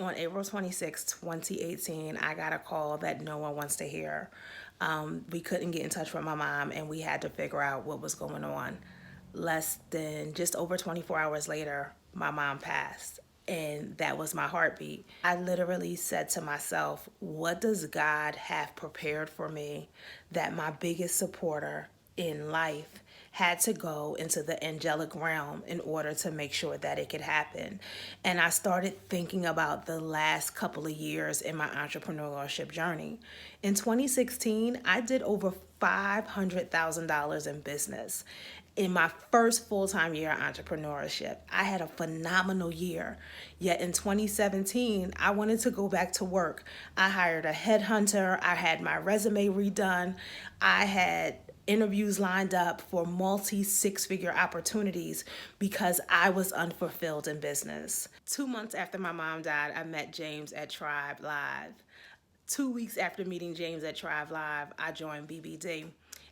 On April 26, 2018, I got a call that no one wants to hear. We couldn't get in touch with my mom, and we had to figure out what was going on. Less than just over 24 hours later, my mom passed. And that was my heartbeat. I literally said to myself, what does God have prepared for me that my biggest supporter in life had to go into the angelic realm in order to make sure that it could happen? And I started thinking about the last couple of years in my entrepreneurship journey. In 2016, I did over $500,000 in business. In my first full-time year of entrepreneurship, I had a phenomenal year. Yet in 2017, I wanted to go back to work. I hired a headhunter. I had my resume redone. I had interviews lined up for multi six-figure opportunities because I was unfulfilled in business. 2 months after my mom died, I met James at Tribe Live. 2 weeks after meeting James at Tribe Live, I joined BBD.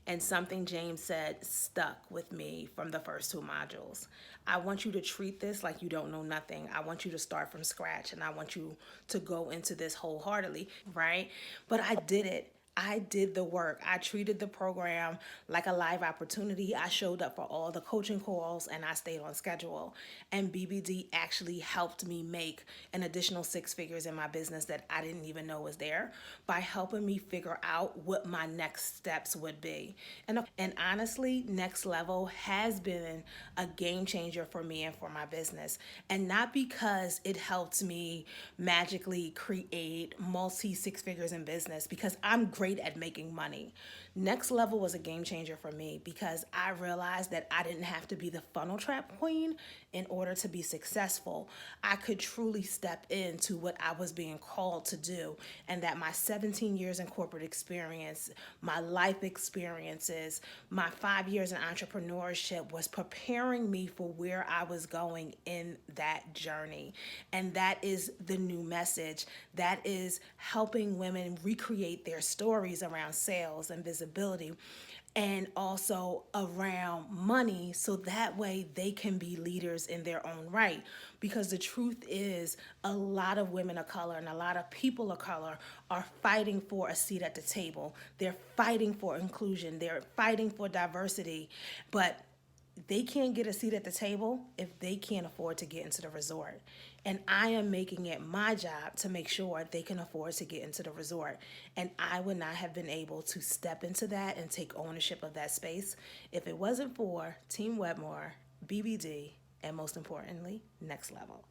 And something James said stuck with me from the first two modules. I want you to treat this like you don't know nothing. I want you to start from scratch, and I want you to go into this wholeheartedly, right? But I did it. I did the work. I treated the program like a live opportunity. I showed up for all the coaching calls and I stayed on schedule. And BBD actually helped me make an additional six figures in my business that I didn't even know was there by helping me figure out what my next steps would be. And honestly, Next Level has been a game changer for me and for my business. And not because it helped me magically create multi six figures in business, because I'm great at making money. Next Level was a game changer for me because I realized that I didn't have to be the funnel trap queen in order to be successful. I could truly step into what I was being called to do, and that my 17 years in corporate experience, my life experiences, my 5 years in entrepreneurship was preparing me for where I was going in that journey. And that is the new message. That is helping women recreate their stories around sales and visibility, and also around money, so that way they can be leaders in their own right. Because the truth is, a lot of women of color and a lot of people of color are fighting for a seat at the table. They're fighting for inclusion, they're fighting for diversity, but they can't get a seat at the table if they can't afford to get into the resort. And I am making it my job to make sure they can afford to get into the resort. And I would not have been able to step into that and take ownership of that space if it wasn't for Team Wetmore, BBD, and most importantly, Next Level.